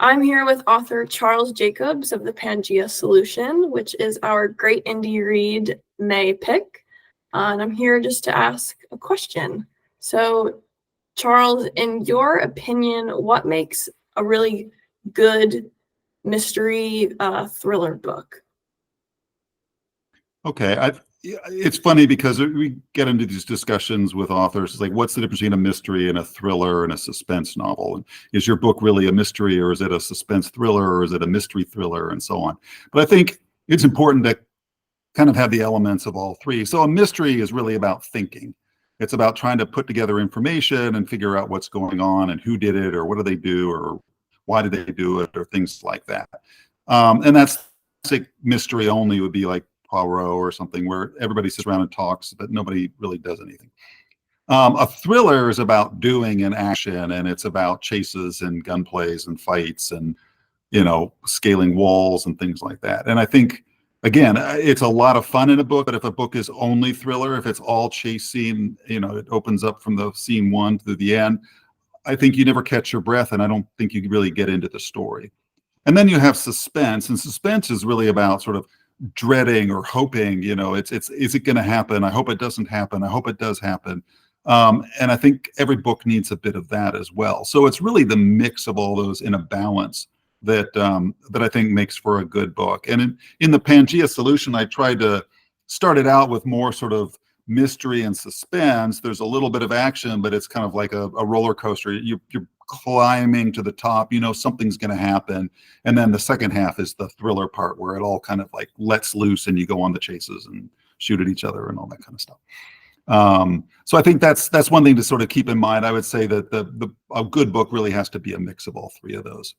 I'm here with author Charles Jacobs of the Pangaea Solution, which is our great indie read May pick. And I'm here just to ask a question. So, Charles, in your opinion, what makes a really good mystery thriller book? Okay, it's funny because we get into these discussions with authors. It's like, what's the difference between a mystery and a thriller and a suspense novel? And is your book really a mystery, or is it a suspense thriller, or is it a mystery thriller, and so on? But I think it's important to kind of have the elements of all three. So a mystery is really about thinking. It's about trying to put together information and figure out what's going on and who did it, or what do they do, or why did they do it, or things like that. And that's classic mystery only would be like Poirot or something, where everybody sits around and talks, but nobody really does anything. A thriller is about doing and action, and it's about chases and gunplays and fights and, scaling walls and things like that. And I think, again, it's a lot of fun in a book, but if a book is only thriller, if it's all chase scene, it opens up from the scene one to the end, I think you never catch your breath, and I don't think you really get into the story. And then you have suspense, and suspense is really about sort of dreading or hoping, is it going to happen? I hope it doesn't happen. I hope it does happen. And I think every book needs a bit of that as well. So it's really the mix of all those in a balance that I think makes for a good book. And in the Pangaea Solution, I tried to start it out with more sort of mystery and suspense. There's a little bit of action, but it's kind of like a roller coaster. You're climbing to the top, something's going to happen. And then the second half is the thriller part, where it all kind of like lets loose and you go on the chases and shoot at each other and all that kind of stuff. So I think that's one thing to sort of keep in mind. I would say that a good book really has to be a mix of all three of those.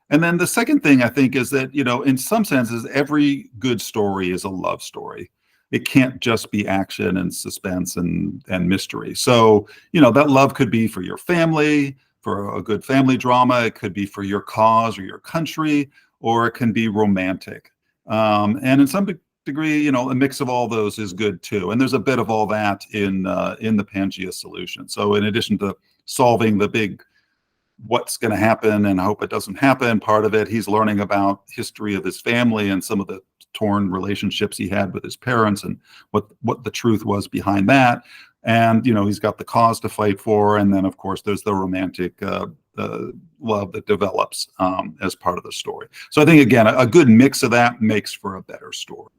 And then the second thing I think is that, in some senses, every good story is a love story. It can't just be action and suspense and mystery. So, that love could be for your family, for a good family drama. It could be for your cause or your country, or it can be romantic. And in some degree, a mix of all those is good too. And there's a bit of all that in the Pangaea Solution. So in addition to solving the big what's going to happen and I hope it doesn't happen part of it, he's learning about history of his family and some of the torn relationships he had with his parents and what the truth was behind that. And, he's got the cause to fight for. And then, of course, there's the romantic love that develops as part of the story. So I think, again, a good mix of that makes for a better story.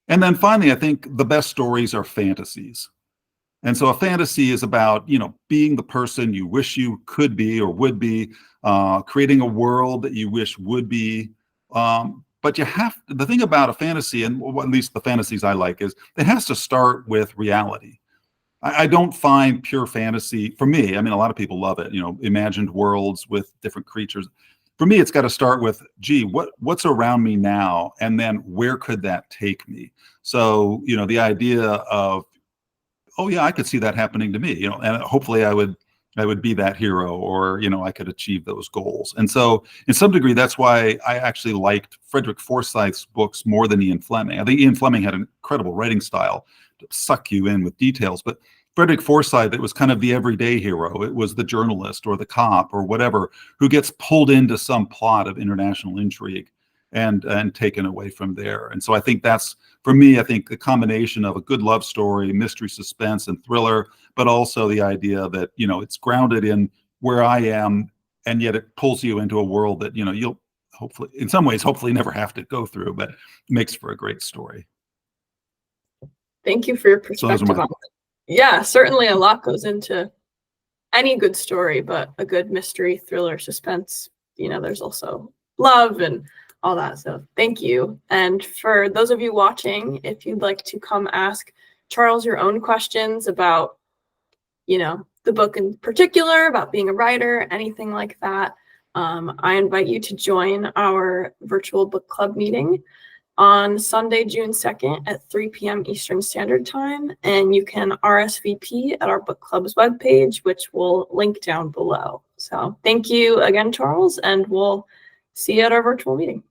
And then finally, I think the best stories are fantasies. And so a fantasy is about, being the person you wish you could be or would be, creating a world that you wish would be. But the thing about a fantasy, and at least the fantasies I like, is it has to start with reality. I don't find pure fantasy, for me, a lot of people love it, imagined worlds with different creatures. For me, it's got to start with, gee, what's around me now? And then where could that take me? So, the idea of, oh yeah, I could see that happening to me, and hopefully I would be that hero, or, I could achieve those goals. And so in some degree, that's why I actually liked Frederick Forsyth's books more than Ian Fleming. I think Ian Fleming had an incredible writing style to suck you in with details, but Frederick Forsyth, it was kind of the everyday hero. It was the journalist or the cop or whatever who gets pulled into some plot of international intrigue and taken away from there. And so I think that's, for me, I think the combination of a good love story, mystery, suspense, and thriller, but also the idea that, it's grounded in where I am, and yet it pulls you into a world that, you'll hopefully, in some ways, hopefully never have to go through, but makes for a great story. Thank you for your perspective on it. Yeah, certainly a lot goes into any good story, but a good mystery, thriller, suspense, there's also love and all that. So thank you. And for those of you watching, if you'd like to come ask Charles your own questions about, the book in particular, about being a writer, anything like that, I invite you to join our virtual book club meeting on Sunday, June 2nd at 3 p.m. Eastern Standard Time. And you can RSVP at our book club's webpage, which we'll link down below. So thank you again, Charles, and we'll see you at our virtual meeting.